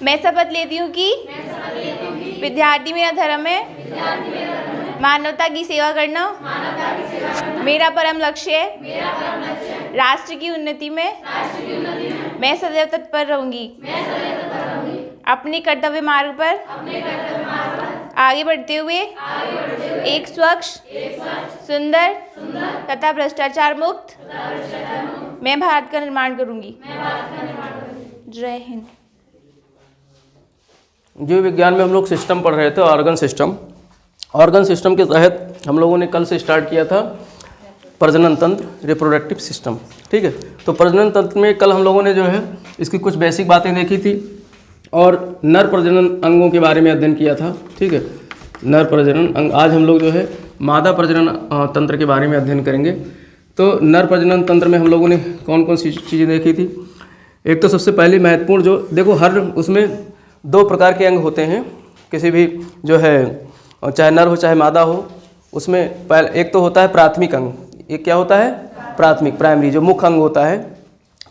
मैं शपथ लेती हूँ कि विद्यार्थी मेरा धर्म है, मानवता की सेवा करना मेरा परम लक्ष्य है। राष्ट्र की उन्नति में मैं सदैव तत्पर रहूंगी। अपने कर्तव्य मार्ग पर आगे बढ़ते हुए एक स्वच्छ, सुंदर तथा भ्रष्टाचार मुक्त मैं भारत का निर्माण करूंगी। जय हिंद। जीव विज्ञान में हम लोग सिस्टम पढ़ रहे थे, ऑर्गन सिस्टम। ऑर्गन सिस्टम के तहत हम लोगों ने कल से स्टार्ट किया था प्रजनन तंत्र, रिप्रोडक्टिव सिस्टम। ठीक है, तो प्रजनन तंत्र में कल हम लोगों ने जो है इसकी कुछ बेसिक बातें देखी थी और नर प्रजनन अंगों के बारे में अध्ययन किया था। ठीक है, नर प्रजनन अंग। आज हम लोग जो है मादा प्रजनन तंत्र के बारे में अध्ययन करेंगे। तो नर प्रजनन तंत्र में हम लोगों ने कौन कौन सी चीज़ें देखी थी। एक तो सबसे पहले महत्वपूर्ण जो देखो, हर उसमें दो प्रकार के अंग होते हैं किसी भी जो है, चाहे नर हो चाहे मादा हो। उसमें एक तो होता है प्राथमिक अंग। ये क्या होता है? प्राथमिक, प्राइमरी, जो मुख्य अंग होता है।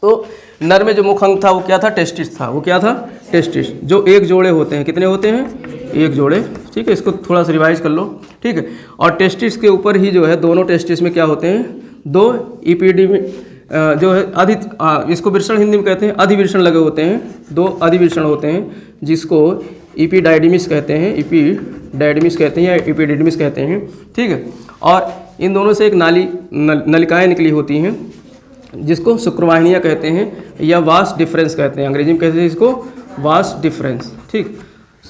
तो नर में जो मुख्य अंग था वो क्या था? टेस्टिस था। वो क्या था? टेस्टिस, जो एक जोड़े होते हैं। कितने होते हैं? एक जोड़े। ठीक है, इसको थोड़ा सा रिवाइज कर लो। ठीक है, और टेस्टिस के ऊपर ही जो है दोनों टेस्टिस में क्या होते हैं? दो इपीडीमी जो है इसको वृषण हिंदी में कहते हैं, अधिवृषण लगे होते हैं। दो अधिवृषण होते हैं जिसको इपीडाइडिमिस कहते हैं, इपीडाइडिमिस कहते हैं या इपीडिडमिस कहते हैं। ठीक है, और इन दोनों से एक नलिकाएं निकली होती हैं जिसको शुक्रवाहिनियाँ कहते हैं या वास डिफरेंस कहते हैं। अंग्रेजी में कहते हैं इसको वास डिफरेंस। ठीक,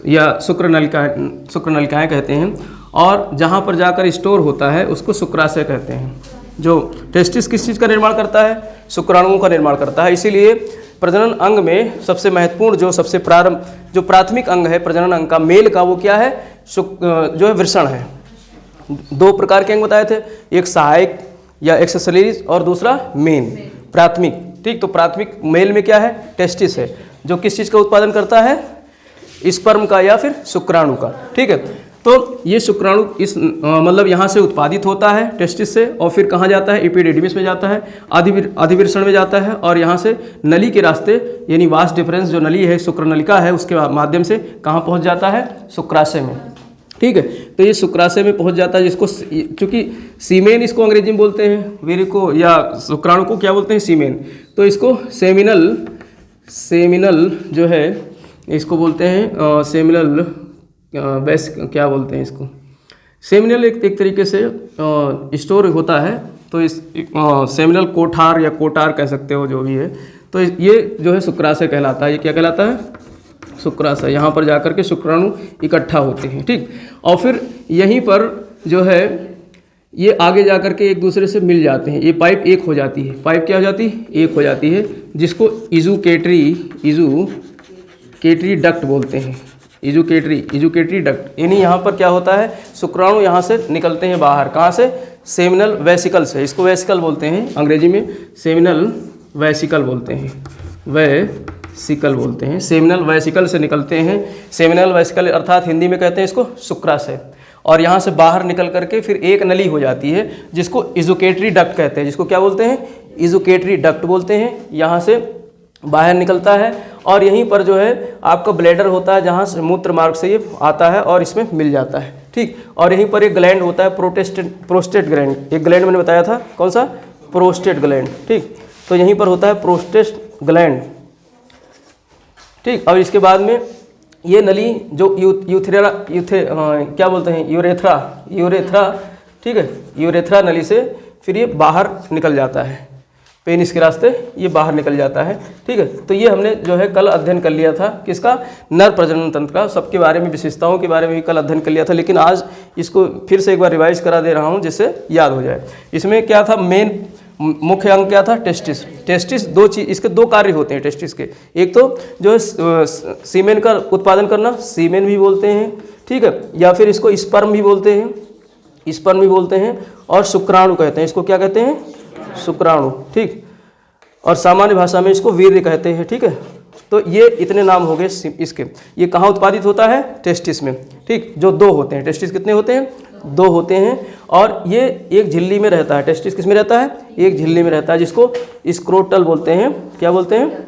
या शुक्र नलिकाएँ कहते हैं। और जहाँ पर जाकर स्टोर होता है उसको शुक्राशय कहते हैं। जो टेस्टिस किस चीज़ का निर्माण करता है? शुक्राणुओं का निर्माण करता है। इसीलिए प्रजनन अंग में सबसे महत्वपूर्ण जो प्राथमिक अंग है प्रजनन अंग का, मेल का, वो क्या है? जो है वृषण है। दो प्रकार के अंग बताए थे, एक सहायक या एक्सेसरीज और दूसरा मेन, प्राथमिक। ठीक, तो प्राथमिक मेल में क्या है? टेस्टिस है, जो किस चीज़ का उत्पादन करता है? स्पर्म का या फिर शुक्राणु का। ठीक है, तो ये शुक्राणु मतलब यहाँ से उत्पादित होता है टेस्टिस से, और फिर कहाँ जाता है? इपीडिडमिस में जाता है, अधिवृषण में जाता है, और यहाँ से नली के रास्ते यानी वास डिफरेंस जो नली है, शुक्र नलिका है, उसके माध्यम से कहाँ पहुँच जाता है? शुक्राशय में। ठीक है, तो ये शुक्राशय में पहुँच जाता है, जिसको चूँकि सीमेन इसको अंग्रेजी में बोलते हैं, वीर्य को या शुक्राणु को क्या बोलते हैं? सीमेन। तो इसको सेमिनल जो है इसको बोलते हैं सेमिनल क्या बोलते हैं इसको? सेमिनल एक तरीके से स्टोर होता है। तो इस सेमिनल कोठार या कोटार कह सकते हो, जो भी है। तो ये जो है शुक्राशय कहलाता है। ये क्या कहलाता है? शुक्राशय। यहाँ पर जाकर के शुक्राणु इकट्ठा होते हैं। ठीक, और फिर यहीं पर जो है ये आगे जाकर के एक दूसरे से मिल जाते हैं। ये पाइप एक हो जाती है। पाइप क्या हो जाती है? एक हो जाती है, जिसको इजूकेटरी डक्ट बोलते हैं। इजूकेटरी डक्ट। यानी यहाँ पर क्या होता है? शुक्राणु यहाँ से निकलते हैं बाहर। कहाँ से? सेमिनल वेसिकल से। इसको वेसिकल बोलते हैं अंग्रेजी में, सेमिनल वेसिकल बोलते हैं, सेमिनल वेसिकल से निकलते हैं। सेमिनल वेसिकल अर्थात हिंदी में कहते हैं इसको शुक्राशय। और यहाँ से बाहर निकल करके फिर एक नली हो जाती है जिसको इजूकेटरी डक्ट कहते हैं। जिसको क्या बोलते हैं? इजूकेटरी डक्ट बोलते हैं। यहाँ से बाहर निकलता है और यहीं पर जो है आपका ब्लैडर होता है, जहाँ से मूत्र मार्ग से ये आता है और इसमें मिल जाता है। ठीक, और यहीं पर एक ग्लैंड होता है, प्रोस्टेट ग्लैंड। एक ग्लैंड मैंने बताया था, कौन सा? Prostate gland. ठीक, तो यहीं पर होता है प्रोस्टेट ग्लैंड। ठीक, और इसके बाद में ये नली जो क्या बोलते हैं? यूरेथ्रा। ठीक है, यूरेथ्रा नली से फिर ये बाहर निकल जाता है, पेनिस के रास्ते ये बाहर निकल जाता है। ठीक है, तो ये हमने जो है कल अध्ययन कर लिया था, किसका? नर प्रजनन तंत्र का। सबके बारे में, विशेषताओं के बारे में भी कल अध्ययन कर लिया था, लेकिन आज इसको फिर से एक बार रिवाइज करा दे रहा हूँ जिससे याद हो जाए। इसमें क्या था? मेन मुख्य अंग क्या था? टेस्टिस। दो चीज, इसके दो कार्य होते हैं टेस्टिस के। एक तो जो है सीमेन का उत्पादन करना, सीमेन भी बोलते हैं। ठीक है, या फिर इसको स्पर्म भी बोलते हैं, और शुक्राणु कहते हैं। इसको क्या कहते हैं? शुक्राणु। ठीक, और सामान्य भाषा में इसको वीर्य कहते हैं। ठीक है, तो ये इतने नाम हो गए इसके। ये कहाँ उत्पादित होता है? टेस्टिस में। ठीक, जो दो होते हैं। टेस्टिस कितने होते हैं? दो होते हैं, और ये एक झिल्ली में रहता है। टेस्टिस किस में रहता है? एक झिल्ली में रहता है, जिसको स्क्रोटल बोलते हैं। क्या बोलते हैं?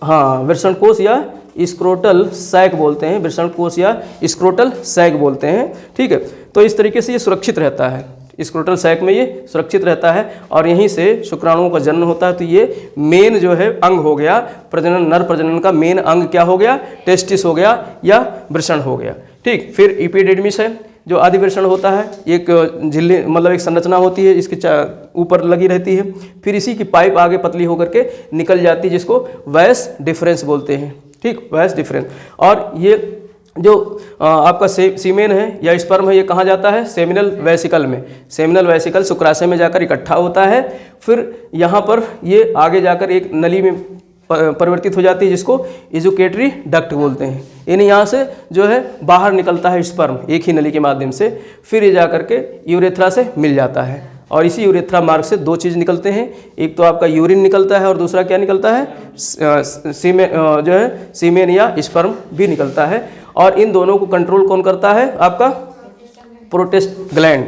हाँ, वृषण कोश या स्क्रोटल सैक बोलते हैं, वृषण कोश या स्क्रोटल सैक बोलते हैं। ठीक है, तो इस तरीके से ये सुरक्षित रहता है, स्क्रोटल सैक में ये सुरक्षित रहता है और यहीं से शुक्राणुओं का जन्म होता है। तो ये मेन जो है अंग हो गया प्रजनन, नर प्रजनन का मेन अंग क्या हो गया, टेस्टिस हो गया या वृषण हो गया। ठीक, फिर एपिडिडमिस है जो आदि वृषण होता है, एक झिल्ली मतलब एक संरचना होती है, इसके ऊपर लगी रहती है, फिर इसी की पाइप आगे पतली होकर के निकल जाती है जिसको वैस डिफरेंस बोलते हैं। ठीक, वैस डिफरेंस। और ये जो आपका सीमेन है या स्पर्म है ये कहाँ जाता है, सेमिनल वेसिकल में, सेमिनल वेसिकल शुक्राशय में जाकर इकट्ठा होता है, फिर यहाँ पर ये आगे जाकर एक नली में परिवर्तित हो जाती है जिसको एजुकेटरी डक्ट बोलते हैं। यानी यहाँ से जो है बाहर निकलता है स्पर्म एक ही नली के माध्यम से, फिर ये जाकर के यूरेथ्रा से मिल जाता है और इसी यूरेथ्रा मार्ग से दो चीज़ निकलते हैं, एक तो आपका यूरिन निकलता है और दूसरा क्या निकलता है, जो है सीमेन या स्पर्म भी निकलता है। और इन दोनों को कंट्रोल कौन करता है, आपका प्रोटेस्ट ग्लैंड।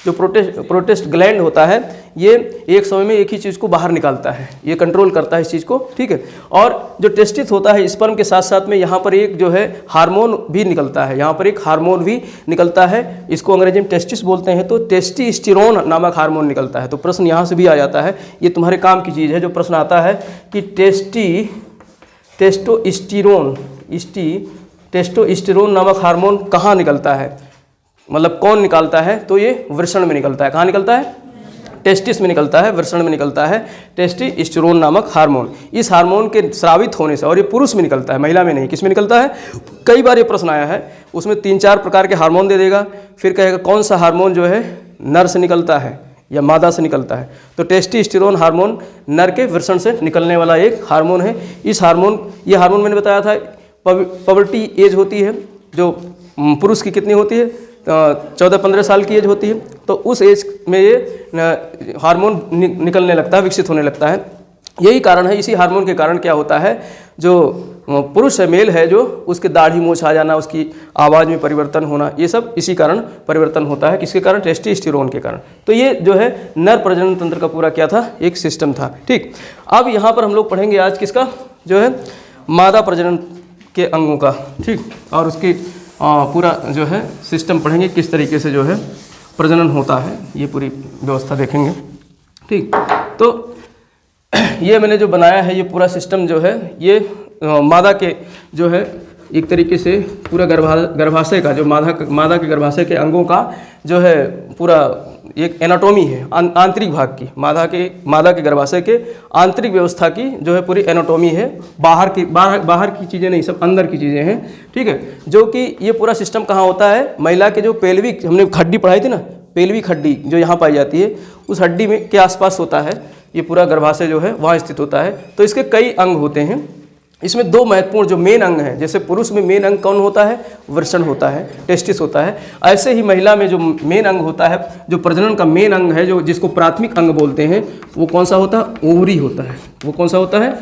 जो प्रोटेस्ट ग्लैंड होता है ये एक समय में एक ही चीज़ को बाहर निकालता है, ये कंट्रोल करता है इस चीज़ को। ठीक है, और जो टेस्टिस होता है स्पर्म के साथ साथ में यहाँ पर एक जो है हार्मोन भी निकलता है, यहाँ पर एक हार्मोन भी निकलता है, इसको अंग्रेजी में टेस्टिस बोलते हैं। तो टेस्टोस्टेरोन नामक हार्मोन निकलता है। तो प्रश्न यहाँ से भी आ जाता है, ये तुम्हारे काम की चीज़ है, जो प्रश्न आता है कि टेस्टोस्टेरोन नामक हार्मोन कहाँ निकलता है, मतलब कौन निकालता है, तो ये वृषण में निकलता है। कहाँ निकलता है, टेस्टिस में निकलता है, वृषण में निकलता है टेस्टोस्टेरोन नामक हार्मोन। इस हार्मोन के स्रावित होने से, और ये पुरुष में निकलता है, महिला में नहीं, किस में निकलता है, कई बार ये प्रश्न आया है, उसमें 3-4 प्रकार के हार्मोन दे देगा, फिर कहेगा कौन सा हार्मोन जो है नर से निकलता है या मादा से निकलता है। तो टेस्टोस्टेरोन हार्मोन नर के वृषण से निकलने वाला एक हार्मोन है। ये हार्मोन मैंने बताया था पबर्टी एज होती है जो पुरुष की कितनी होती है, 14-15 साल की एज होती है। तो उस एज में ये हार्मोन निकलने लगता है, विकसित होने लगता है। यही कारण है, इसी हार्मोन के कारण क्या होता है, जो पुरुष है, मेल है, जो उसके दाढ़ी मूछ आ जाना, उसकी आवाज़ में परिवर्तन होना, ये सब इसी कारण परिवर्तन होता है। किसके कारण, टेस्टोस्टेरोन के कारण। तो ये जो है नर प्रजनन तंत्र का पूरा क्या था, एक सिस्टम था। ठीक, अब यहाँ पर हम लोग पढ़ेंगे आज किसका, जो है मादा प्रजनन के अंगों का। ठीक, और उसकी पूरा जो है सिस्टम पढ़ेंगे, किस तरीके से जो है प्रजनन होता है, ये पूरी व्यवस्था देखेंगे। ठीक, तो ये मैंने जो बनाया है ये पूरा सिस्टम जो है, ये मादा के जो है एक तरीके से पूरा गर्भाशय का, जो मादा के गर्भाशय के अंगों का जो है पूरा एक एनाटॉमी है, आंतरिक भाग की, मादा के गर्भाशय के आंतरिक व्यवस्था की जो है पूरी एनाटॉमी है। बाहर की चीज़ें नहीं, सब अंदर की चीज़ें हैं। ठीक है, जो कि ये पूरा सिस्टम कहाँ होता है, महिला के जो पेल्विक, हमने हड्डी पढ़ाई थी ना, पेल्विक हड्डी जो यहाँ पाई जाती है, उस हड्डी में के आसपास होता है ये पूरा गर्भाशय जो है, वहाँ स्थित होता है। तो इसके कई अंग होते हैं। इसमें दो महत्वपूर्ण जो मेन अंग हैं, जैसे पुरुष में मेन अंग कौन होता है, वृषण होता है, टेस्टिस होता है। ऐसे ही महिला में जो मेन अंग होता है, जो प्रजनन का मेन अंग है, जो जिसको प्राथमिक अंग बोलते हैं, वो कौन सा होता है, ओवरी होता है। वो कौन सा होता है,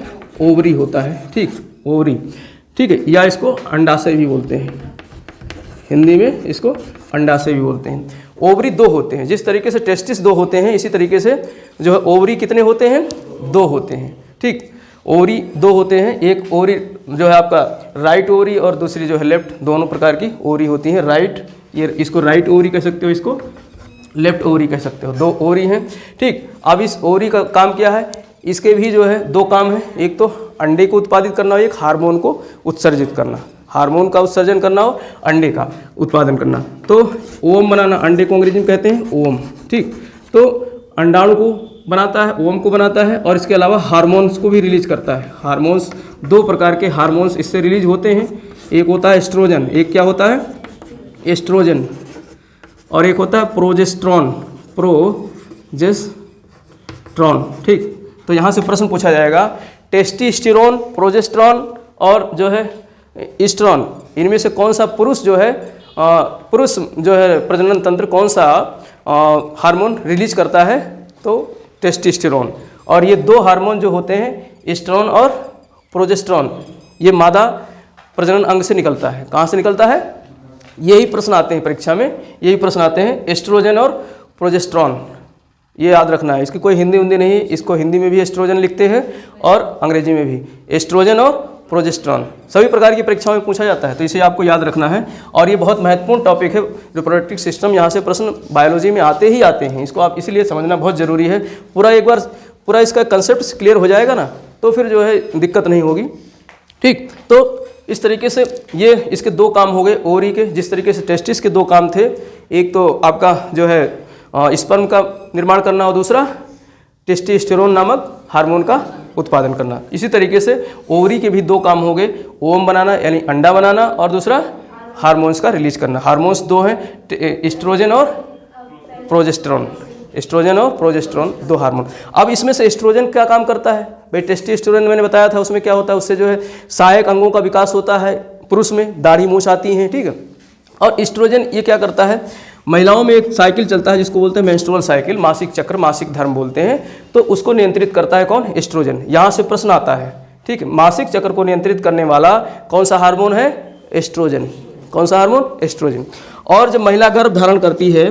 ओवरी होता है। ठीक, ओवरी। ठीक है, या इसको अंडाशय भी बोलते हैं, हिंदी में इसको अंडाशय भी बोलते हैं। ओवरी दो होते हैं, जिस तरीके से टेस्टिस दो होते हैं, इसी तरीके से जो है ओवरी कितने होते हैं, दो होते हैं। ठीक, ओवरी दो होते हैं, एक ओवरी जो है आपका राइट ओवरी और दूसरी जो है लेफ्ट, दोनों प्रकार की ओवरी होती हैं। राइट, ये इसको राइट ओवरी कह सकते हो, इसको लेफ्ट ओवरी कह सकते हो, दो ओवरी हैं। ठीक, अब इस ओवरी का काम क्या है, इसके भी जो है दो काम है, एक तो अंडे को उत्पादित करना हो, एक हार्मोन को उत्सर्जित करना, हार्मोन का उत्सर्जन करना हो, अंडे का उत्पादन करना। तो ओवम बनाना, अंडे को अंग्रेजी में कहते हैं ओवम। ठीक, तो अंडाणु को बनाता है, ओवम को बनाता है, और इसके अलावा हार्मोन्स को भी रिलीज करता है। हार्मोन्स, दो प्रकार के हार्मोन्स इससे रिलीज होते हैं। एक होता है एस्ट्रोजन, एक क्या होता है, एस्ट्रोजन, और एक होता है प्रोजेस्ट्रॉन, प्रोजेस्ट्रॉन। ठीक, तो यहाँ से प्रश्न पूछा जाएगा, टेस्टोस्टेरोन, प्रोजेस्ट्रॉन और जो है ईस्ट्रॉन, इनमें से कौन सा पुरुष जो है प्रजनन तंत्र कौन सा हार्मोन रिलीज करता है, तो टेस्टोस्टेरोन। और ये दो हार्मोन जो होते हैं, ईस्ट्रॉन और प्रोजेस्ट्रॉन, ये मादा प्रजनन अंग से निकलता है। कहाँ से निकलता है, यही प्रश्न आते हैं परीक्षा में, यही प्रश्न आते हैं, एस्ट्रोजन और प्रोजेस्ट्रॉन, ये याद रखना है। इसकी कोई हिंदी नहीं है, इसको हिंदी में भी एस्ट्रोजन लिखते हैं और अंग्रेजी में भी एस्ट्रोजन और प्रोजेस्टेरॉन। सभी प्रकार की परीक्षाओं में पूछा जाता है, तो इसे आपको याद रखना है। और ये बहुत महत्वपूर्ण टॉपिक है रिप्रोडक्टिव सिस्टम, यहाँ से प्रश्न बायोलॉजी में आते ही आते हैं, इसको आप इसलिए समझना बहुत ज़रूरी है। एक बार पूरा इसका कंसेप्ट क्लियर हो जाएगा ना, तो फिर जो है दिक्कत नहीं होगी। ठीक, तो इस तरीके से ये इसके दो काम हो गए ओवरी के। जिस तरीके से टेस्टिस के दो काम थे, एक तो आपका जो है स्पर्म का निर्माण करना और दूसरा टेस्टोस्टेरोन नामक हार्मोन का उत्पादन करना। इसी तरीके से ओवरी के भी दो काम हो गए, ओवम बनाना यानी अंडा बनाना और दूसरा हार्मोन्स का रिलीज करना। हार्मोन्स दो हैं, एस्ट्रोजन और प्रोजेस्टेरॉन। एस्ट्रोजन और प्रोजेस्टेरॉन दो हार्मोन। अब इसमें से एस्ट्रोजन क्या काम करता है भाई? टेस्टोस्टेरोन मैंने बताया था, उसमें क्या होता है, उससे जो है सहायक अंगों का विकास होता है, पुरुष में दाढ़ी मूछ आती हैं, ठीक है। और एस्ट्रोजन ये क्या करता है, महिलाओं में एक साइकिल चलता है जिसको बोलते हैं मेंस्ट्रुअल साइकिल, मासिक चक्र, मासिक धर्म बोलते हैं, तो उसको नियंत्रित करता है कौन? एस्ट्रोजन। यहाँ से प्रश्न आता है, ठीक है, मासिक चक्र को नियंत्रित करने वाला कौन सा हार्मोन है? एस्ट्रोजन। कौन सा हार्मोन? एस्ट्रोजन। और जब महिला गर्भ धारण करती है,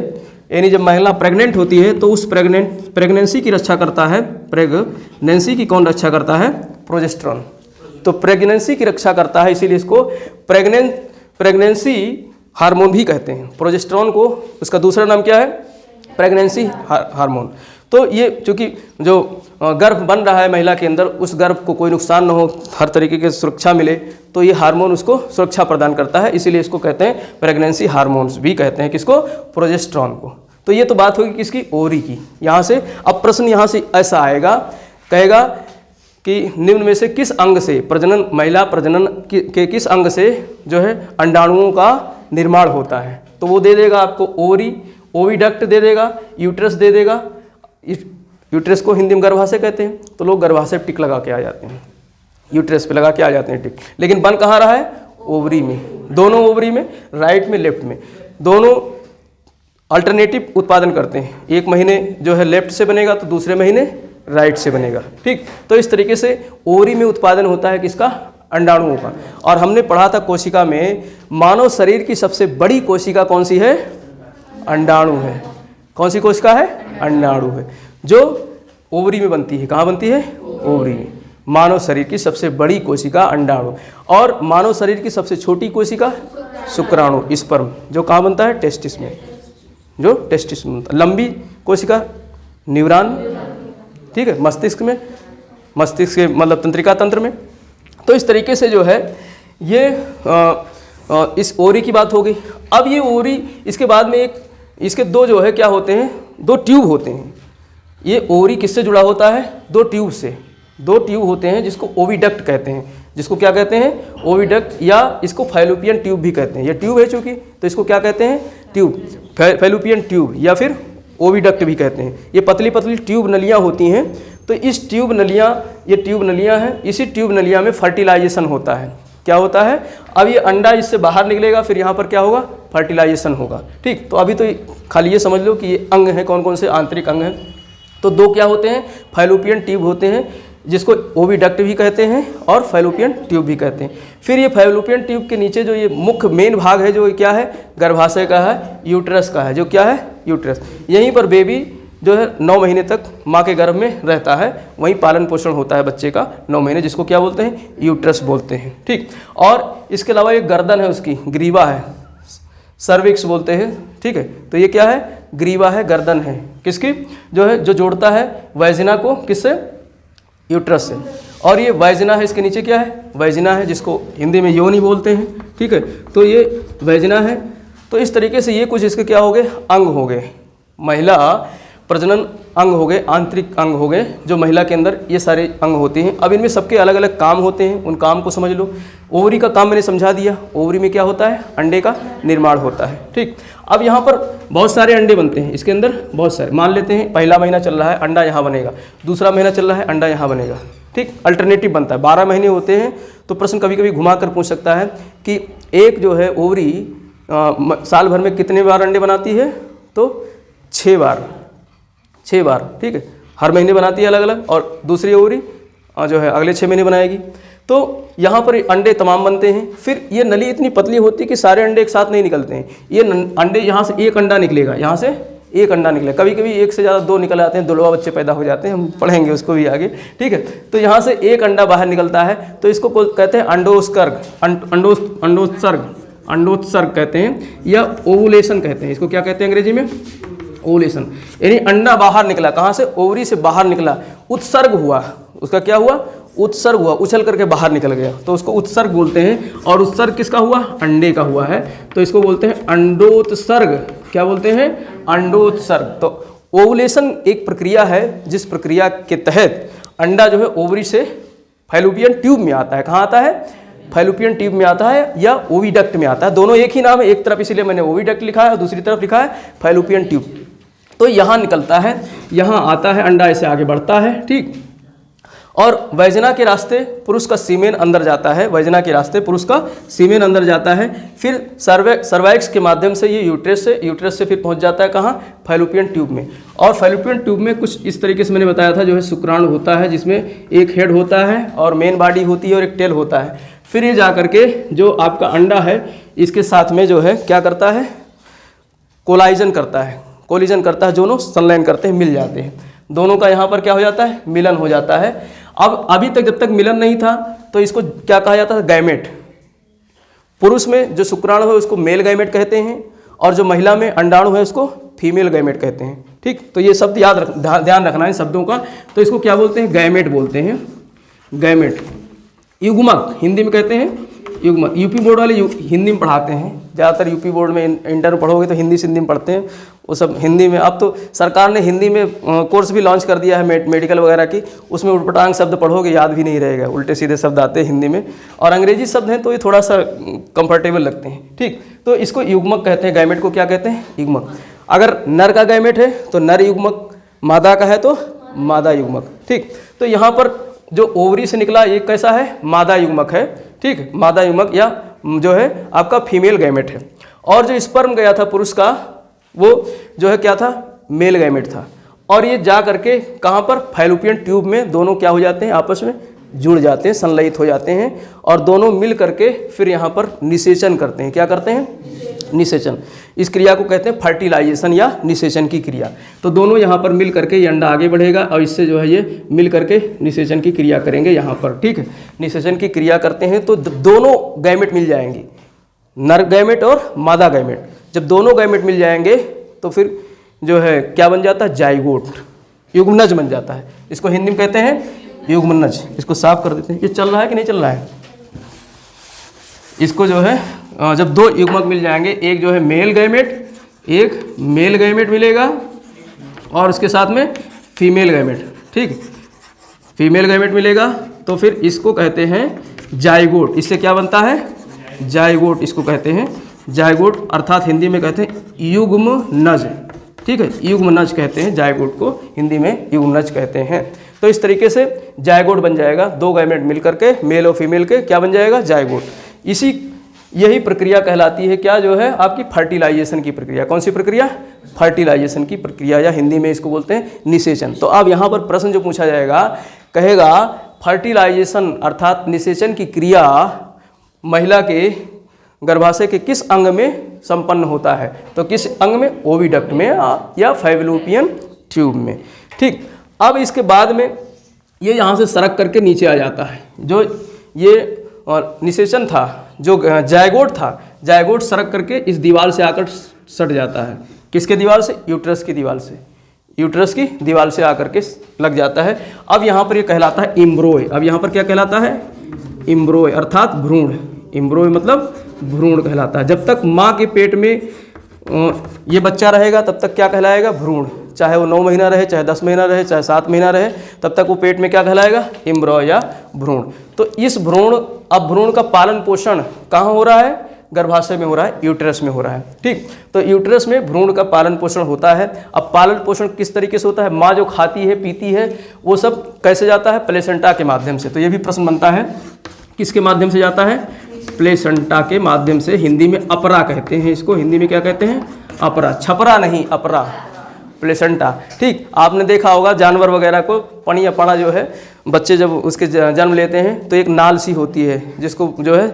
यानी जब महिला प्रेग्नेंट होती है, तो उस प्रेगनेंसी की रक्षा करता है, प्रेगनेंसी की कौन रक्षा करता है? प्रोजेस्टेरॉन। तो प्रेगनेंसी की रक्षा करता है, इसीलिए इसको प्रेगनेंसी हार्मोन भी कहते हैं। प्रोजेस्टेरॉन को उसका दूसरा नाम क्या है? Pregnancy hormone. तो ये चूँकि जो गर्भ बन रहा है महिला के अंदर, उस गर्भ को कोई नुकसान न हो, हर तरीके की सुरक्षा मिले, तो ये हार्मोन उसको सुरक्षा प्रदान करता है, इसीलिए इसको कहते हैं प्रेगनेंसी हार्मोन्स भी कहते हैं। किसको? प्रोजेस्टेरॉन को। तो ये तो बात होगी किसकी? ओवरी की। यहाँ से अब प्रश्न यहाँ से ऐसा आएगा, कहेगा कि निम्न में से किस अंग से प्रजनन, महिला प्रजनन के किस अंग से जो है अंडाणुओं का निर्माण होता है? तो वो दे देगा आपको ओवरी, ओविडक्ट दे देगा, यूट्रस दे देगा। यूट्रस को हिंदी में गर्भाशय कहते हैं, तो लोग गर्भाशय पे टिक लगा के आ जाते हैं, यूट्रस पे लगा के आ जाते हैं टिक। लेकिन बन कहाँ रहा है? ओवरी में। दोनों ओवरी में, राइट में, लेफ्ट में, दोनों अल्टरनेटिव उत्पादन करते हैं। एक महीने जो है लेफ्ट से बनेगा तो दूसरे महीने राइट से बनेगा, ठीक। तो इस तरीके से ओवरी में उत्पादन होता है किसका? अंडाणुओं का। और हमने पढ़ा था कोशिका में, मानव शरीर की सबसे बड़ी कोशिका कौन सी है? अंडाणु है। कौन सी कोशिका है? अंडाणु है, जो ओवरी में बनती है। कहाँ बनती है? ओवरी में। मानव शरीर की सबसे बड़ी कोशिका अंडाणु। और मानव शरीर की सबसे छोटी कोशिका शुक्राणु, स्पर्म, जो कहाँ बनता है? टेस्टिस में, जो टेस्टिस में बनता है। लंबी कोशिका न्यूरॉन, ठीक है, मस्तिष्क में, मस्तिष्क के मतलब तंत्रिका तंत्र में। तो इस तरीके से जो है ये इस ओवरी की बात हो गई। अब ये ओवरी, इसके बाद में एक इसके दो जो है क्या होते हैं? दो ट्यूब होते हैं। ये ओवरी किससे जुड़ा होता है? दो ट्यूब से। दो ट्यूब होते हैं जिसको ओविडक्ट कहते हैं। जिसको क्या कहते हैं? ओविडक्ट, या इसको फैलोपियन ट्यूब भी कहते हैं। ये ट्यूब है चूँकि, तो इसको क्या कहते हैं? ट्यूब, फैलोपियन ट्यूब या फिर ओविडक्ट भी कहते हैं। ये पतली पतली ट्यूब नलियाँ होती हैं। तो इस ट्यूब नलियाँ, ये ट्यूब नलियाँ हैं, इसी ट्यूब नलियाँ में फर्टिलाइजेशन होता है। क्या होता है? अब ये अंडा इससे बाहर निकलेगा, फिर यहाँ पर क्या होगा? फर्टिलाइजेशन होगा, ठीक। तो अभी तो खाली ये समझ लो कि ये अंग हैं, कौन कौन से आंतरिक अंग हैं। तो दो क्या होते हैं? फैलोपियन ट्यूब होते हैं, जिसको ओविडक्ट भी कहते हैं और फैलोपियन ट्यूब भी कहते हैं। फिर ये फैलोपियन ट्यूब के नीचे जो ये मुख्य मेन भाग है, जो क्या है? गर्भाशय का है, यूट्रस का है। जो क्या है? यूट्रस। यहीं पर बेबी जो है 9 महीने तक माँ के गर्भ में रहता है, वहीं पालन पोषण होता है बच्चे का 9 महीने, जिसको क्या बोलते हैं? यूट्रस बोलते हैं, ठीक। और इसके अलावा एक गर्दन है, उसकी ग्रीवा है, सर्विक्स बोलते हैं, ठीक है। तो ये क्या है? ग्रीवा है, गर्दन है, किसकी? जो है, जो जोड़ता है वैजिना को किससे? यूट्रस से। और ये वैजिना है, इसके नीचे क्या है? वैजिना है, जिसको हिंदी में योनि बोलते हैं, ठीक है। तो ये वैजिना है। तो इस तरीके से ये कुछ इसके क्या हो गए? अंग हो गए, महिला प्रजनन अंग हो गए, आंतरिक अंग हो गए, जो महिला के अंदर ये सारे अंग होते हैं। अब इनमें सबके अलग अलग काम होते हैं, उन काम को समझ लो। ओवरी का काम मैंने समझा दिया। ओवरी में क्या होता है? अंडे का निर्माण होता है, ठीक। अब यहाँ पर बहुत सारे अंडे बनते हैं, इसके अंदर बहुत सारे। मान लेते हैं पहला महीना चल रहा है, अंडा यहाँ बनेगा, दूसरा महीना चल रहा है, अंडा यहाँ बनेगा, ठीक। अल्टरनेटिव बनता है। 12 महीने होते हैं। तो प्रश्न कभी कभी घुमा कर पूछ सकता है कि एक जो है ओवरी साल भर में कितने बार अंडे बनाती है? तो 6 बार, 6 बार, ठीक है। हर महीने बनाती है अलग अलग, और दूसरी ओवरी जो है अगले 6 महीने बनाएगी। तो यहाँ पर अंडे तमाम बनते हैं। फिर ये नली इतनी पतली होती है कि सारे अंडे एक साथ नहीं निकलते हैं। ये अंडे यहाँ से एक अंडा निकलेगा, यहाँ से एक अंडा निकले, कभी कभी एक से ज़्यादा 2 निकल आते हैं, दुल्हा बच्चे पैदा हो जाते हैं, हम पढ़ेंगे उसको भी आगे, ठीक है। तो यहाँ से एक अंडा बाहर निकलता है, तो इसको कहते हैं अंडोत्सर्ग, अंडोत्सर्ग कहते हैं, या ओवुलेशन कहते हैं। इसको क्या कहते हैं अंग्रेजी में? ओवुलेशन। यानी अंडा बाहर निकला, कहाँ से? ओवरी से बाहर निकला, उत्सर्ग हुआ, उसका क्या हुआ? उत्सर्ग हुआ, उछल करके बाहर निकल गया, तो उसको उत्सर्ग बोलते हैं। और उत्सर्ग किसका हुआ? अंडे का हुआ है, तो इसको बोलते हैं अंडोत्सर्ग। क्या बोलते हैं? अंडोत्सर्ग। तो ओवुलेशन एक प्रक्रिया है जिस प्रक्रिया के तहत अंडा जो है ओवरी से फैलोपियन ट्यूब में आता है। कहाँ आता है? फैलोपियन ट्यूब में आता है या ओविडक्ट में आता है, दोनों एक ही नाम है, एक तरफ इसीलिए मैंने ओविडक्ट लिखा है और दूसरी तरफ लिखा है फैलोपियन ट्यूब। तो यहाँ निकलता है, यहाँ आता है, अंडा ऐसे आगे बढ़ता है, ठीक। और वैजना के रास्ते पुरुष का सीमेन अंदर जाता है, वैजना के रास्ते पुरुष का सीमेन अंदर जाता है, फिर सर्वैक्स के माध्यम से ये यूट्रस से फिर पहुंच जाता है कहाँ? फैलोपियन ट्यूब में। और फैलोपियन ट्यूब में कुछ इस तरीके से मैंने बताया था, जो है शुक्राणु होता है, जिसमें एक हेड होता है और मेन बॉडी होती है और एक टेल होता है। फिर ये जा करके जो आपका अंडा है इसके साथ में जो है क्या करता है? कोलाइजन करता है, कोलिजन करता है, दोनों संलयन करते हैं, मिल जाते हैं, दोनों का यहाँ पर क्या हो जाता है? मिलन हो जाता है। अब अभी तक जब तक मिलन नहीं था तो इसको क्या कहा जाता है? गैमेट। पुरुष में जो शुक्राणु है उसको मेल गैमेट कहते हैं, और जो महिला में अंडाणु है उसको फीमेल गैमेट कहते हैं, ठीक। तो ये शब्द ध्यान रखना है शब्दों का। तो इसको क्या बोलते हैं? गैमेट बोलते हैं, गैमेट। युग्मक हिंदी में कहते हैं युग्मक। यूपी बोर्ड वाले हिंदी में पढ़ाते हैं ज़्यादातर, यूपी बोर्ड में इंटर में पढ़ोगे तो हिंदी से हिंदी में पढ़ते हैं, वो सब हिंदी में। अब तो सरकार ने हिंदी में कोर्स भी लॉन्च कर दिया है मेडिकल वगैरह की, उसमें उटपटांग शब्द पढ़ोगे याद भी नहीं रहेगा, उल्टे सीधे शब्द आते हैं हिंदी में, और अंग्रेजी शब्द हैं तो ये थोड़ा सा कंफर्टेबल लगते हैं, ठीक। तो इसको युग्मक कहते हैं, गैमेट को क्या कहते हैं? युग्मक। अगर नर का गैमेट है तो नर युग्मक, मादा का है तो मादा युग्मक, ठीक। तो यहाँ पर जो ओवरी से निकला ये कैसा है? मादा युग्मक है, ठीक, मादा युग्मक, या जो है आपका फीमेल गैमेट है। और जो स्पर्म गया था पुरुष का वो जो है क्या था? मेल गैमेट था। और ये जा करके कहाँ पर? फैलोपियन ट्यूब में दोनों क्या हो जाते हैं? आपस में जुड़ जाते हैं, संलयित हो जाते हैं, और दोनों मिल करके फिर यहाँ पर निषेचन करते हैं। क्या करते हैं? निषेचन। इस क्रिया को कहते हैं फर्टिलाइजेशन या निषेचन की क्रिया। तो दोनों यहाँ पर मिल करके ये अंडा आगे बढ़ेगा और इससे जो है ये मिल करके निषेचन की क्रिया करेंगे यहाँ पर, ठीक है। निषेचन की क्रिया करते हैं तो दोनों गैमेट मिल जाएंगे, नर गैमेट और मादा गैमेट। जब दोनों गैमेट मिल जाएंगे तो फिर जो है क्या बन जाता है? जाइगोट, युग्मनज बन जाता है। इसको हिंदी में कहते हैं युग्मनज। इसको साफ कर देते हैं। ये चल रहा है कि नहीं चल रहा है? इसको जो है जब दो युग्मक मिल जाएंगे, एक जो है मेल गैमेट, एक मेल गैमेट मिलेगा और उसके साथ में फीमेल गैमेट, ठीक, फीमेल गैमेट मिलेगा, तो फिर इसको कहते हैं जाइगोट। इससे क्या बनता है? जाइगोट इसको कहते हैं, जाइगोट, अर्थात हिंदी में कहते हैं युग्मनज, ठीक है, युग्मनज कहते हैं जाइगोट को, हिंदी में युग्मनज कहते हैं। तो इस तरीके से जाइगोट बन जाएगा, दो गैमेट मिल करके मेल और फीमेल के क्या बन जाएगा? जाइगोट। यही प्रक्रिया कहलाती है क्या? जो है आपकी फर्टिलाइजेशन की प्रक्रिया। कौन सी प्रक्रिया? फर्टिलाइजेशन की प्रक्रिया, या हिंदी में इसको बोलते हैं निषेचन। तो अब यहाँ पर प्रश्न जो पूछा जाएगा, कहेगा फर्टिलाइजेशन अर्थात निषेचन की क्रिया महिला के गर्भाशय के किस अंग में संपन्न होता है? तो किस अंग में? ओविडक्ट में या फैलोपियन ट्यूब में, ठीक। अब इसके बाद में ये यहाँ से सरक करके नीचे आ जाता है। जो ये और निषेचन था, जो जाइगोट था, जाइगोट सरक करके इस दीवार से आकर सट जाता है। किसके दीवार से? यूट्रस की दीवार से, यूट्रस की दीवार से आकर के लग जाता है। अब यहाँ पर ये कहलाता है इम्ब्रोय। अब यहाँ पर क्या कहलाता है? इम्ब्रोय अर्थात भ्रूण। इम्ब्रोय मतलब भ्रूण कहलाता है। जब तक माँ के पेट में ये बच्चा रहेगा तब तक क्या कहलाएगा? भ्रूण। चाहे वो 9 महीना रहे, चाहे 10 महीना रहे, चाहे 7 महीना रहे, तब तक वो पेट में क्या कहलाएगा? इम्ब्रोय या भ्रूण। तो इस भ्रूण, अब भ्रूण का पालन पोषण कहाँ हो रहा है? गर्भाशय में हो रहा है, यूट्रस में हो रहा है, ठीक। तो यूट्रस में भ्रूण का पालन पोषण होता है। अब पालन पोषण किस तरीके से होता है? माँ जो खाती है, पीती है, वो सब कैसे जाता है? प्लेसेंटा के माध्यम से। तो ये भी प्रश्न बनता है, किसके माध्यम से जाता है? प्लेसेंटा के माध्यम से। हिंदी में अपरा कहते हैं इसको, हिंदी में क्या कहते हैं? अपरा, छपरा नहीं, अपरा, प्लेसेंटा, ठीक। आपने देखा होगा जानवर वगैरह को, पणी या पड़ा जो है, बच्चे जब उसके जन्म लेते हैं तो एक नाल सी होती है जिसको जो है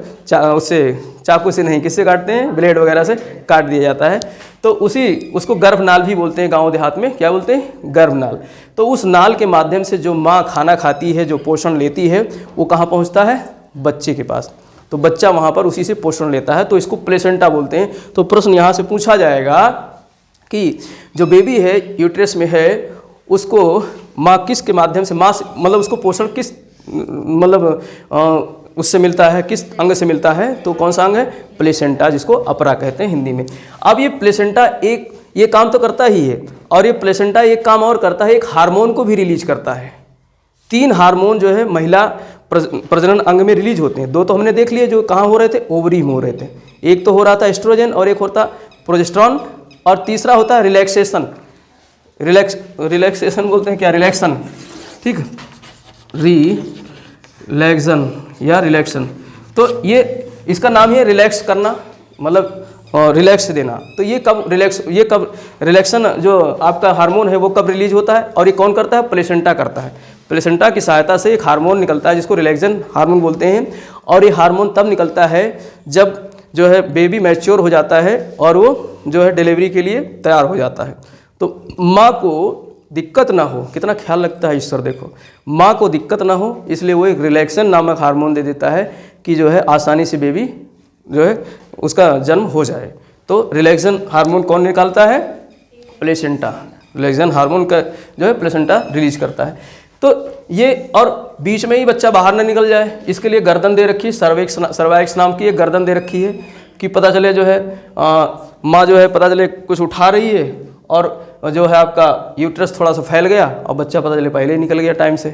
उससे चाकू से नहीं, किससे काटते हैं? ब्लेड वगैरह से काट दिया जाता है। तो उसको गर्भनाल भी बोलते हैं, गांव देहात में क्या बोलते हैं, गर्भनाल। तो उस नाल के माध्यम से जो माँ खाना खाती है, जो पोषण लेती है, वो कहाँ पहुँचता है, बच्चे के पास। तो बच्चा वहाँ पर उसी से पोषण लेता है, तो इसको प्लेसेंटा बोलते हैं। तो प्रश्न यहाँ से पूछा जाएगा कि जो बेबी है यूट्रस में है, उसको माँ किसके माध्यम से, माँ मतलब उसको पोषण किस मतलब उससे मिलता है, किस अंग से मिलता है, तो कौन सा अंग है, प्लेसेंटा, जिसको अपरा कहते हैं हिंदी में। अब ये प्लेसेंटा ये काम तो करता ही है, और ये प्लेसेंटा एक काम और करता है, एक हार्मोन को भी रिलीज करता है। 3 हार्मोन जो है महिला प्रजनन अंग में रिलीज होते हैं। 2 तो हमने देख लिए जो कहाँ हो रहे थे, ओवरी में हो रहे थे। एक तो हो रहा था एस्ट्रोजन और एक होता प्रोजेस्टेरॉन, और तीसरा होता है रिलैक्सेशन। रिलैक्सेशन बोलते हैं क्या, रिलैक्सन, ठीक, रिलैक्सन या रिलैक्सन। तो ये इसका नाम ही है रिलैक्स करना, मतलब रिलैक्स देना। तो ये कब रिलैक्सन जो आपका हार्मोन है वो कब रिलीज होता है, और ये कौन करता है, प्लेसेंटा करता है। प्लेसेंटा की सहायता से एक हार्मोन निकलता है जिसको रिलैक्सन हार्मोन बोलते हैं, और ये हार्मोन तब निकलता है जब जो है बेबी मैच्योर हो जाता है और वो जो है डिलीवरी के लिए तैयार हो जाता है। तो माँ को दिक्कत ना हो, कितना ख्याल रखता है ईश्वर, देखो माँ को दिक्कत ना हो, इसलिए वो एक रिलैक्सन नामक हार्मोन दे देता है कि जो है आसानी से बेबी जो है उसका जन्म हो जाए। तो रिलैक्सन हार्मोन कौन निकालता है, प्लेसेंटा। रिलैक्सन हार्मोन का जो है प्लेसेंटा रिलीज करता है। तो ये, और बीच में ही बच्चा बाहर ना निकल जाए, इसके लिए गर्दन दे रखी है, सर्वाइक्स नाम की एक गर्दन दे रखी है, कि पता चले जो है माँ जो है पता चले कुछ उठा रही है और जो है आपका यूट्रस थोड़ा सा फैल गया और बच्चा पता चले पहले ही निकल गया टाइम से,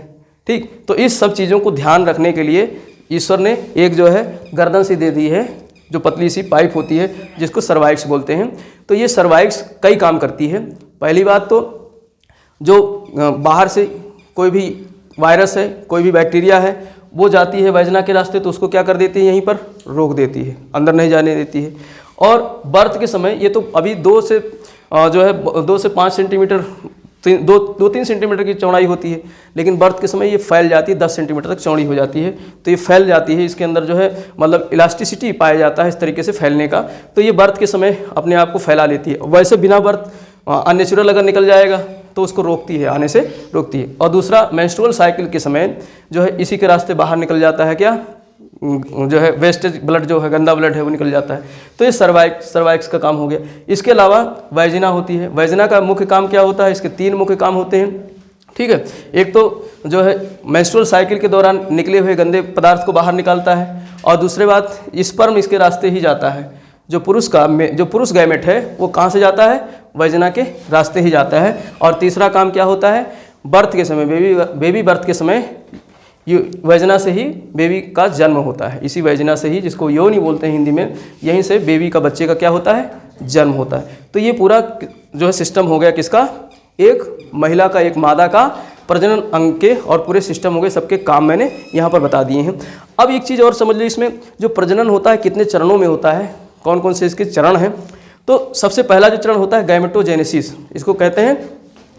ठीक। तो इस सब चीज़ों को ध्यान रखने के लिए ईश्वर ने एक जो है गर्दन सी दे दी है, जो पतली सी पाइप होती है जिसको सर्वाइक्स बोलते हैं। तो ये सर्वाइक्स कई काम करती है। पहली बात तो जो बाहर से कोई भी वायरस है, कोई भी बैक्टीरिया है, वो जाती है वैजना के रास्ते, तो उसको क्या कर देती है, यहीं पर रोक देती है, अंदर नहीं जाने देती है। और बर्थ के समय ये तो अभी 2 से 5 सेंटीमीटर, 2-3 सेंटीमीटर की चौड़ाई होती है, लेकिन बर्थ के समय ये फैल जाती है, 10 सेंटीमीटर तक चौड़ी हो जाती है। तो ये फैल जाती है, इसके अंदर जो है मतलब इलास्टिसिटी पाया जाता है इस तरीके से फैलने का। तो ये बर्थ के समय अपने आप को फैला लेती है। वैसे बिना बर्थ अननेचुरल अगर निकल जाएगा तो उसको रोकती है, आने से रोकती है। और दूसरा मेंस्ट्रुअल साइकिल के समय जो है इसी के रास्ते बाहर निकल जाता है, क्या जो है वेस्टेज ब्लड जो है, गंदा ब्लड है, वो निकल जाता है। तो ये सर्वाइक्स का काम हो गया। इसके अलावा वैजिना होती है। वैजिना का मुख्य काम क्या होता है, इसके 3 मुख्य काम होते हैं, ठीक है। एक तो जो है मेंस्ट्रुअल साइकिल के दौरान निकले हुए गंदे पदार्थ को बाहर निकालता है, और दूसरी बात स्पर्म इसके रास्ते ही जाता है। जो पुरुष गैमेट है वो कहाँ से जाता है, वैजिना के रास्ते ही जाता है। और तीसरा काम क्या होता है, बर्थ के समय, बेबी बर्थ के समय वैजिना से ही बेबी का जन्म होता है। इसी वैजिना से ही, जिसको योनि बोलते हैं हिंदी में, यहीं से बेबी का, बच्चे का क्या होता है, जन्म होता है। तो ये पूरा जो है सिस्टम हो गया किसका, एक महिला का, एक मादा का प्रजनन अंग के, और पूरे सिस्टम हो गए, सबके काम मैंने यहाँ पर बता दिए हैं। अब एक चीज़ और समझ लो, इसमें जो प्रजनन होता है कितने चरणों में होता है, कौन कौन से इसके चरण हैं। तो सबसे पहला जो चरण होता है गैमेटोजेनेसिस, इसको कहते हैं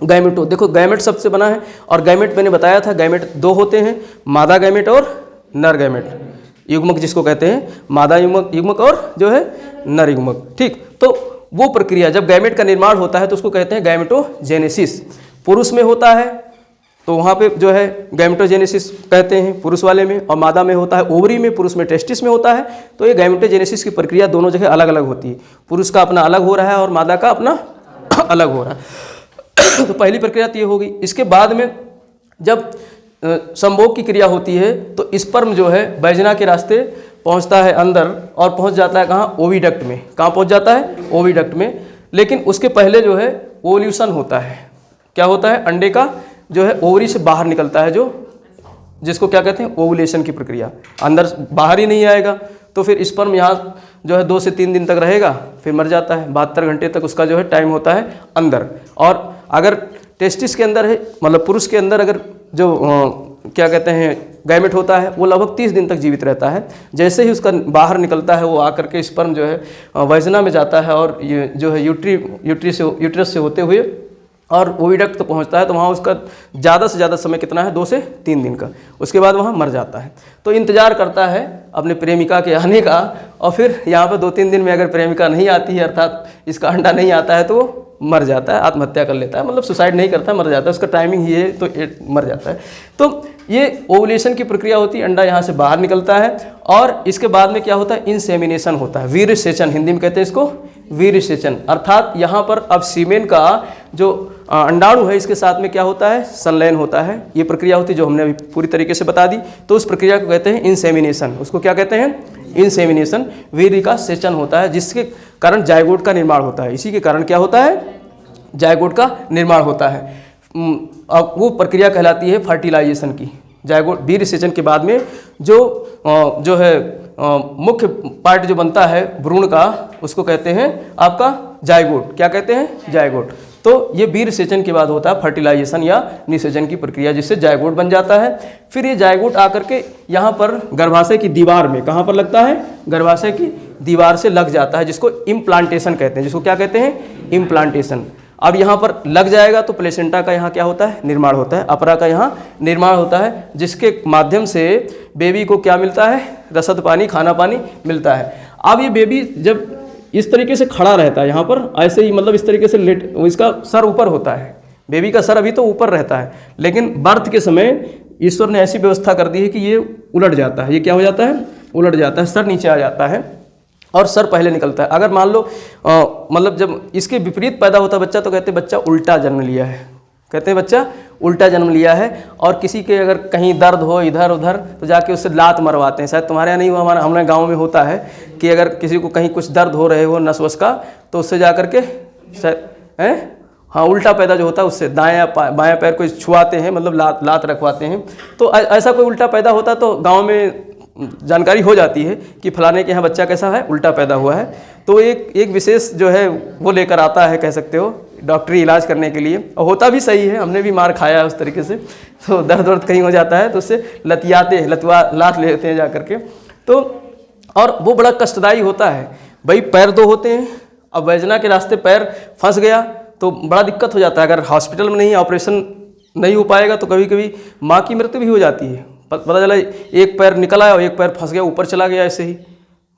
गैमेटो। देखो गैमेट सबसे बना है, और गैमेट मैंने बताया था गैमेट 2 होते हैं, मादा गैमेट और नर गैमेट, युग्मक जिसको कहते हैं, मादा युग्मक और जो है नर युग्मक, ठीक। तो वो प्रक्रिया जब गैमेट का निर्माण होता है तो उसको कहते हैं गैमेटोजेनेसिस। पुरुष में होता है तो वहाँ पे जो है गैमेटोजेनेसिस कहते हैं पुरुष वाले में, और मादा में होता है ओवरी में, पुरुष में टेस्टिस में होता है। तो ये गैमेटोजेनेसिस की प्रक्रिया दोनों जगह अलग अलग होती है, पुरुष का अपना अलग हो रहा है और मादा का अपना अलग हो रहा है। तो पहली प्रक्रिया तो ये होगी। इसके बाद में जब संभोग की क्रिया होती है तो स्पर्म जो है वैजिना के रास्ते पहुंचता है अंदर, और पहुंच जाता है कहाँ, ओविडक्ट में। कहाँ पहुंच जाता है, ओविडक्ट में। लेकिन उसके पहले जो है ओव्यूलेशन होता है। क्या होता है, अंडे का जो है ओवरी से बाहर निकलता है, जिसको क्या कहते हैं, ओवुलेशन की प्रक्रिया। अंदर बाहर ही नहीं आएगा तो फिर स्पर्म यहाँ जो है 2 से 3 दिन तक रहेगा, फिर मर जाता है। 72 घंटे तक उसका जो है टाइम होता है अंदर। और अगर टेस्टिस के अंदर है, मतलब पुरुष के अंदर अगर जो क्या कहते हैं गैमेट होता है, वो लगभग 30 दिन तक जीवित रहता है। जैसे ही उसका बाहर निकलता है वो आकर के स्पर्म जो है वैजिना में जाता है, और ये जो है यूट्रस से होते हुए और ओविडक्ट तो पहुंचता है तो वहाँ उसका ज़्यादा से ज़्यादा समय कितना है, 2 से 3 दिन का। उसके बाद वहाँ मर जाता है। तो इंतज़ार करता है अपने प्रेमिका के आने का, और फिर यहाँ पर 2-3 दिन में अगर प्रेमिका नहीं आती है, अर्थात इसका अंडा नहीं आता है, तो वो मर जाता है, आत्महत्या कर लेता है। मतलब सुसाइड नहीं करता, मर जाता है। उसका टाइमिंग ये है तो मर जाता है। तो ये ओवुलेशन की प्रक्रिया होती है, अंडा यहाँ से बाहर निकलता है और इसके बाद में क्या होता है, इंसेमिनेशन होता है, वीर्य सेचन, हिंदी में कहते हैं इसको वीर्य सेचन। अर्थात यहाँ पर अब सीमेन का जो अंडाणु है इसके साथ में क्या होता है, संलयन होता है। ये प्रक्रिया होती है जो हमने अभी पूरी तरीके से बता दी। तो उस प्रक्रिया को कहते हैं इंसेमिनेशन। उसको क्या कहते हैं, इंसेमिनेशन। वीर्य का सेचन होता है जिसके कारण जायगोट का निर्माण होता है। इसी के कारण क्या होता है, जायगोट का निर्माण होता है। अब वो प्रक्रिया कहलाती है फर्टिलाइजेशन की। जायगोट वीर्य सेचन के बाद में जो है मुख्य पार्ट जो बनता है भ्रूण का, उसको कहते हैं आपका जायगोट। क्या कहते हैं, जायगोट। तो ये वीर्य सेचन के बाद होता है फर्टिलाइजेशन या निषेचन की प्रक्रिया, जिससे जायगोट बन जाता है। फिर ये जायगोट आकर के यहाँ पर गर्भाशय की दीवार में, कहाँ पर लगता है, गर्भाशय की दीवार से लग जाता है, जिसको इम्प्लांटेशन कहते हैं। जिसको क्या कहते हैं, इम्प्लांटेशन। अब यहाँ पर लग जाएगा तो प्लेसेंटा का यहाँ क्या होता है, निर्माण होता है, अपरा का यहाँ निर्माण होता है, जिसके माध्यम से बेबी को क्या मिलता है, रसद पानी, खाना पानी मिलता है। अब ये बेबी जब इस तरीके से खड़ा रहता है यहाँ पर, ऐसे ही मतलब इस तरीके से लेट, इसका सर ऊपर होता है, बेबी का सर अभी तो ऊपर रहता है, लेकिन बर्थ के समय ईश्वर ने ऐसी व्यवस्था कर दी है कि ये उलट जाता है। ये क्या हो जाता है, उलट जाता है, सर नीचे आ जाता है और सर पहले निकलता है। अगर मान लो मतलब जब इसके विपरीत पैदा होता है बच्चा, तो कहते हैं बच्चा उल्टा जन्म लिया है, कहते हैं बच्चा उल्टा जन्म लिया है। और किसी के अगर कहीं दर्द हो इधर उधर तो जाके उससे लात मरवाते हैं। शायद तुम्हारे यहाँ नहीं हुआ, हमारे गांव में होता है कि अगर किसी को कहीं कुछ दर्द हो रहे हो नस वस का, तो उससे जा करके शायद हाँ उल्टा पैदा जो होता है उससे बायां पैर को छुआते हैं, मतलब लात रखवाते हैं। तो ऐसा कोई उल्टा पैदा होता तो गाँव में जानकारी हो जाती है कि फलाने के यहाँ बच्चा कैसा है, उल्टा पैदा हुआ है। तो एक विशेष जो है वो लेकर आता है, कह सकते हो, डॉक्टरी इलाज करने के लिए। और होता भी सही है, हमने भी मार खाया है उस तरीके से। तो दर्द वर्द कहीं हो जाता है तो उससे लतियाते हैं, लात लेते हैं जा करके। तो और वो बड़ा कष्टदायी होता है भाई। पैर 2 होते हैं, अब वैजना के रास्ते पैर फंस गया तो बड़ा दिक्कत हो जाता है। अगर हॉस्पिटल में नहीं ऑपरेशन नहीं हो पाएगा तो कभी कभी माँ की मृत्यु भी हो जाती है। पता चला एक पैर निकल आया और एक पैर फंस गया, ऊपर चला गया ऐसे ही,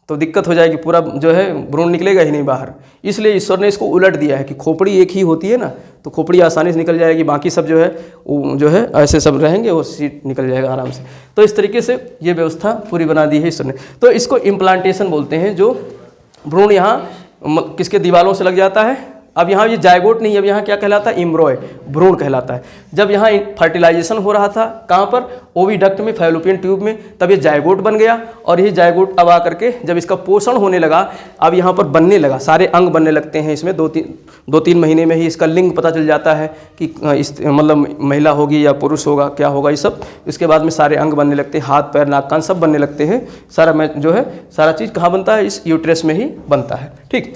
तो दिक्कत हो जाएगी, पूरा जो है भ्रूण निकलेगा ही नहीं बाहर। इसलिए ईश्वर ने इसको उलट दिया है कि खोपड़ी एक ही होती है ना, तो खोपड़ी आसानी से निकल जाएगी, बाकी सब जो है वो जो है ऐसे सब रहेंगे, वो सीट निकल जाएगा आराम से। तो इस तरीके से ये व्यवस्था पूरी बना दी है ईश्वर ने। तो इसको इम्प्लांटेशन बोलते हैं, जो भ्रूण यहाँ किसके दीवारों से लग जाता है। अब यहाँ ये जायगोट नहीं, अब यहाँ क्या कहलाता है, इम्ब्रॉय, भ्रूण कहलाता है। जब यहाँ फर्टिलाइजेशन हो रहा था कहाँ पर, ओविडक्ट में, फैलोपियन ट्यूब में, तब ये जायगोट बन गया। और ये जायगोट अब आकर के जब इसका पोषण होने लगा, अब यहाँ पर बनने लगा, सारे अंग बनने लगते हैं इसमें। 2-3 महीने में ही इसका लिंग पता चल जाता है कि इस मतलब महिला होगी या पुरुष होगा, क्या होगा, ये सब। इसके बाद में सारे अंग बनने लगते हैं, हाथ पैर नाक कान सब बनने लगते हैं। सारा जो है सारा चीज़ कहाँ बनता है, इस यूट्रस में ही बनता है। ठीक,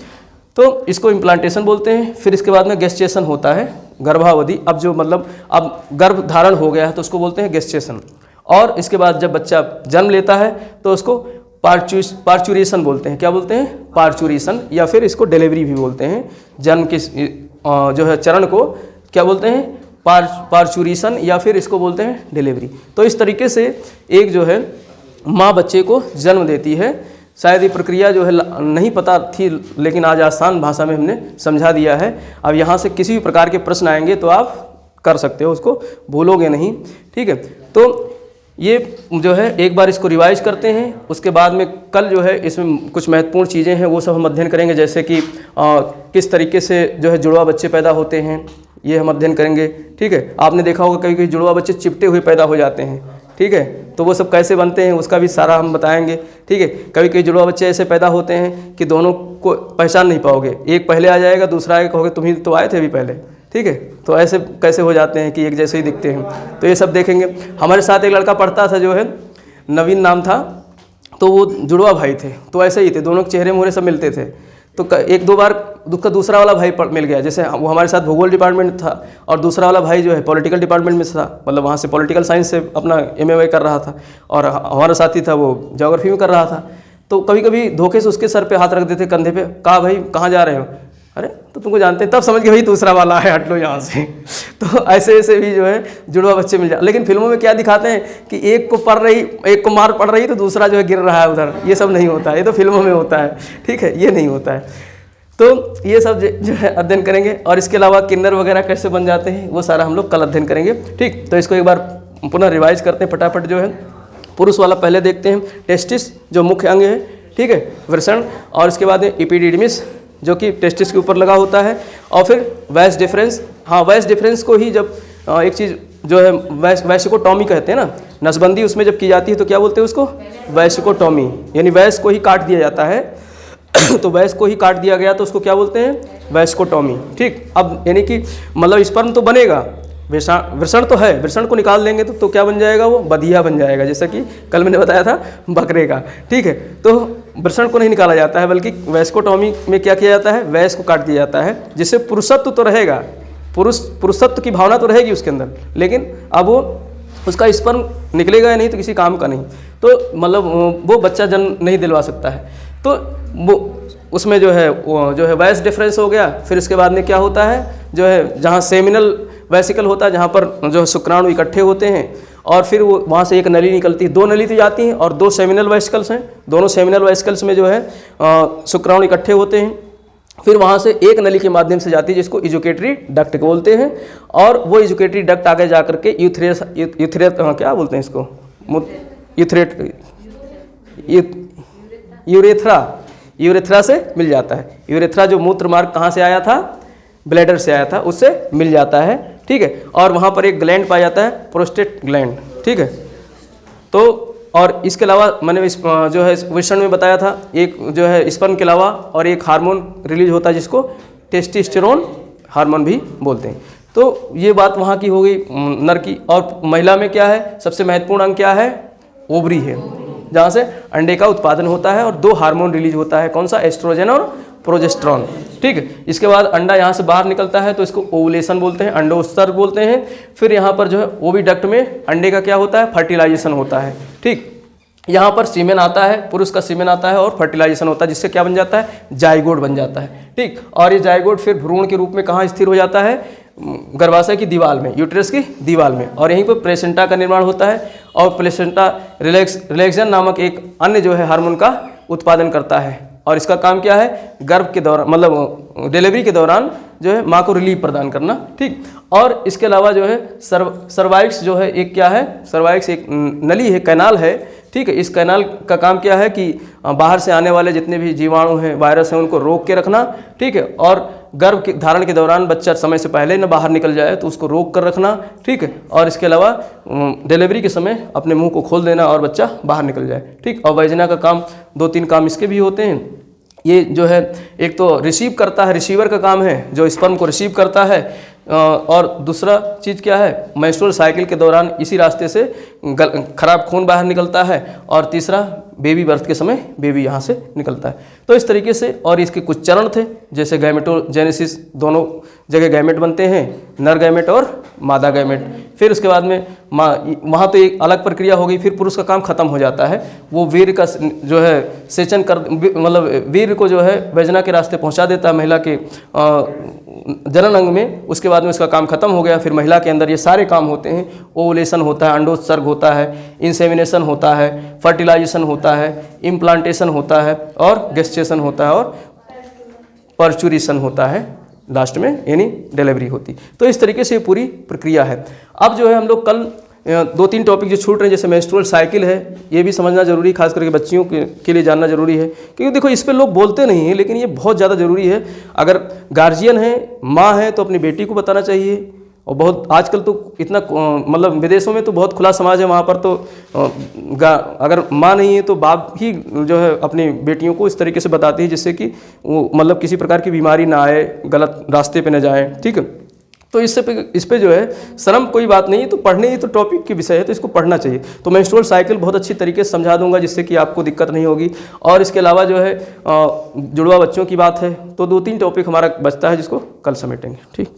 तो इसको इम्प्लांटेशन बोलते हैं। फिर इसके बाद में गेस्टेशन होता है, गर्भावधि। अब जो मतलब अब गर्भ धारण हो गया है तो उसको बोलते हैं गेस्टेशन। और इसके बाद जब बच्चा जन्म लेता है तो उसको पार्चुरेशन बोलते हैं। क्या बोलते हैं, पार्चुरेशन, या फिर इसको डिलीवरी भी बोलते हैं। जन्म के जो है चरण को क्या बोलते हैं, पार्चुरेशन, या फिर इसको बोलते हैं डिलीवरी। तो इस तरीके से एक जो है माँ बच्चे को जन्म देती है। शायद ये प्रक्रिया जो है नहीं पता थी, लेकिन आज आसान भाषा में हमने समझा दिया है। अब यहाँ से किसी भी प्रकार के प्रश्न आएंगे तो आप कर सकते हो, उसको भूलोगे नहीं। ठीक है, तो ये जो है एक बार इसको रिवाइज करते हैं। उसके बाद में कल जो है इसमें कुछ महत्वपूर्ण चीज़ें हैं वो सब हम अध्ययन करेंगे, जैसे कि किस तरीके से जो है जुड़वा बच्चे पैदा होते हैं, ये हम अध्ययन करेंगे। ठीक है, आपने देखा होगा कभी कभी जुड़वा बच्चे चिपटे हुए पैदा हो जाते हैं। ठीक है, तो वो सब कैसे बनते हैं उसका भी सारा हम बताएंगे। ठीक है, कभी कभी जुड़वा बच्चे ऐसे पैदा होते हैं कि दोनों को पहचान नहीं पाओगे, एक पहले आ जाएगा, दूसरा आएगा, कहोगे तुम ही तो आए थे अभी पहले। ठीक है, तो ऐसे कैसे हो जाते हैं कि एक जैसे ही दिखते हैं, तो ये सब देखेंगे। हमारे साथ एक लड़का पढ़ता था जो है, नवीन नाम था, तो वो जुड़वा भाई थे, तो ऐसे ही थे, दोनों के चेहरे मुहरे सब मिलते थे। तो 1-2 बार उसका दूसरा वाला भाई मिल गया, जैसे वो हमारे साथ भूगोल डिपार्टमेंट था और दूसरा वाला भाई जो है पॉलिटिकल डिपार्टमेंट में था, मतलब वहाँ से पॉलिटिकल साइंस से अपना MA कर रहा था, और हमारा साथी था वो ज्योग्राफी में कर रहा था। तो कभी कभी धोखे से उसके सर पे हाथ रख देते, कंधे पे, कहा भाई कहाँ जा रहे हो, अरे तो तुमको जानते हैं, तब समझ के भाई दूसरा वाला है, हट लो यहाँ से। तो ऐसे ऐसे भी जो है जुड़वा बच्चे मिल जाते। लेकिन फिल्मों में क्या दिखाते हैं कि एक को मार पड़ रही तो दूसरा जो है गिर रहा है उधर, ये सब नहीं होता है, ये तो फिल्मों में होता है, ठीक है, ये नहीं होता है। तो ये सब जो है अध्ययन करेंगे, और इसके अलावा किन्नर वगैरह कैसे बन जाते हैं वो सारा हम लोग कल अध्ययन करेंगे, ठीक। तो इसको एक बार पुनः रिवाइज करते हैं फटाफट। जो है पुरुष वाला पहले देखते हैं, टेस्टिस जो मुख्य अंग है, ठीक है, वृषण, और इसके बाद में एपिडिडमिस जो कि टेस्टिस के ऊपर लगा होता है, और फिर वैस डिफरेंस। हाँ, वैस डिफरेंस को ही जब एक चीज़ जो है वैसिकोटॉमी कहते हैं ना, नसबंदी उसमें जब की जाती है तो क्या बोलते हैं उसको, वैसिकोटॉमी, यानी वैस को ही काट दिया जाता है। तो वैस को ही काट दिया गया तो उसको क्या बोलते हैं, वैसिकोटॉमी, ठीक। अब यानी कि मतलब स्पर्म तो बनेगा, वृषण तो है, वृषण को निकाल देंगे तो क्या बन जाएगा, वो बधिया बन जाएगा, जैसा कि कल मैंने बताया था बकरे का, ठीक है। तो वृषण को नहीं निकाला जाता है, बल्कि वैसिकोटॉमी में क्या किया जाता है, वैस को काट दिया जाता है, जिससे पुरुषत्व तो रहेगा, पुरुषत्व की भावना तो रहेगी उसके अंदर, लेकिन अब वो उसका स्पर्म निकलेगा या नहीं तो किसी काम का नहीं, तो मतलब वो बच्चा जन्म नहीं दिलवा सकता है। तो वो उसमें जो है वैस डिफरेंस हो गया। फिर इसके बाद में क्या होता है, जो है जहाँ सेमिनल वेसिकल होता है, जहाँ पर जो है शुक्राणु इकट्ठे होते हैं, और फिर वो वहाँ से एक नली निकलती है, 2 नली तो जाती हैं और 2 सेमिनल वेसिकल्स हैं। दोनों सेमिनल वेसिकल्स में जो है शुक्राणु इकट्ठे होते हैं, फिर वहाँ से एक नली के माध्यम से जाती है जिसको इजुकेटरी डक्ट बोलते हैं, और वो इजुकेटरी डक्ट आगे जा करके क्या बोलते हैं इसको, यूरेथ्रा से मिल जाता है। यूरेथ्रा जो मूत्र मार्ग कहाँ से आया था, ब्लैडर से आया था, उससे मिल जाता है, ठीक है। और वहाँ पर एक ग्लैंड पाया जाता है, प्रोस्टेट ग्लैंड, ठीक है। तो और इसके अलावा मैंने जो है वृषण में बताया था, एक जो है स्पर्म के अलावा और एक हार्मोन रिलीज होता है जिसको टेस्टोस्टेरोन हार्मोन भी बोलते हैं। तो ये बात वहाँ की हो गई नर की। और महिला में क्या है, सबसे महत्वपूर्ण अंग क्या है, ओवरी है, जहाँ से अंडे का उत्पादन होता है और 2 हार्मोन रिलीज होता है, कौन सा, एस्ट्रोजन और प्रोजेस्टेरॉन, ठीक है। इसके बाद अंडा यहाँ से बाहर निकलता है तो इसको ओवुलेशन बोलते हैं, अंडोत्सर्ग बोलते हैं। फिर यहाँ पर जो है ओविडक्ट में अंडे का क्या होता है, फर्टिलाइजेशन होता है, ठीक। यहाँ पर सीमेन आता है, पुरुष का सीमेन आता है और फर्टिलाइजेशन होता है, जिससे क्या बन जाता है, जाइगोट बन जाता है, ठीक। और ये जाइगोट फिर भ्रूण के रूप में कहाँ स्थिर हो जाता है, गर्भाशय की दीवार में, यूट्रस की दीवार में, और यहीं पर प्लेसेंटा का निर्माण होता है, और प्लेसेंटा रिलैक्सन नामक एक अन्य जो है हार्मोन का उत्पादन करता है। और इसका काम क्या है, गर्भ के दौरान मतलब डिलीवरी के दौरान जो है माँ को रिलीफ प्रदान करना, ठीक। और इसके अलावा जो है सर्वाइक्स जो है एक क्या है, सर्वाइक्स एक नली है, कैनाल है, ठीक है। इस कैनाल का काम क्या है कि बाहर से आने वाले जितने भी जीवाणु हैं, वायरस हैं, उनको रोक के रखना, ठीक है। और गर्भ के धारण के दौरान बच्चा समय से पहले न बाहर निकल जाए तो उसको रोक कर रखना, ठीक है। और इसके अलावा डिलीवरी के समय अपने मुंह को खोल देना और बच्चा बाहर निकल जाए, ठीक। और वैजना का काम 2-3 काम इसके भी होते हैं। ये जो है एक तो रिसीव करता है, रिसीवर का काम है, जो स्पर्म को रिसीव करता है, और दूसरा चीज़ क्या है, मेंस्ट्रुअल साइकिल के दौरान इसी रास्ते से खराब खून बाहर निकलता है, और तीसरा बेबी बर्थ के समय बेबी यहाँ से निकलता है। तो इस तरीके से, और इसके कुछ चरण थे, जैसे गैमेटोजेनेसिस, दोनों जगह गैमेट बनते हैं, नर गैमेट और मादा गैमेट। फिर उसके बाद में वहाँ तो एक अलग प्रक्रिया हो गई। फिर पुरुष का काम खत्म हो जाता है, वो वीर्य का जो है सेचन कर, मतलब वीर्य को जो है वैजना के रास्ते पहुँचा देता है महिला के जनन अंग में। उसके बाद में उसका काम खत्म हो गया। फिर महिला के अंदर ये सारे काम होते हैं, ओवुलेशन होता है, अंडोत्सर्ग होता है, इंसेमिनेशन होता है, फर्टिलाइजेशन होता है, इम्प्लांटेशन होता है, और गेस्टेशन होता है, और पर्चुरेशन होता है लास्ट में, यानी डिलीवरी होती। तो इस तरीके से ये पूरी प्रक्रिया है। अब जो है हम लोग कल 2-3 टॉपिक जो छूट रहे हैं, जैसे मेंस्ट्रुअल साइकिल है, ये भी समझना जरूरी, खास करके बच्चियों के लिए जानना जरूरी है, क्योंकि देखो इस पे लोग बोलते नहीं हैं, लेकिन ये बहुत ज़्यादा ज़रूरी है। अगर गार्जियन है, माँ है, तो अपनी बेटी को बताना चाहिए। और बहुत आजकल तो इतना मतलब विदेशों में तो बहुत खुला समाज है, वहाँ पर तो अगर माँ नहीं है तो बाप ही जो है अपनी बेटियों को इस तरीके से बताती है, जिससे कि वो मतलब किसी प्रकार की बीमारी ना आए, गलत रास्ते पे न जाए, ठीक है। तो इस पे जो है शर्म कोई बात नहीं है, तो पढ़ने ही तो टॉपिक की विषय है, तो इसको पढ़ना चाहिए। तो मेंस्ट्रुअल साइकिल बहुत अच्छी तरीके से समझा दूंगा, जिससे कि आपको दिक्कत नहीं होगी। और इसके अलावा जो है जुड़वा बच्चों की बात है, तो 2-3 टॉपिक हमारा बचता है, जिसको कल समेटेंगे, ठीक।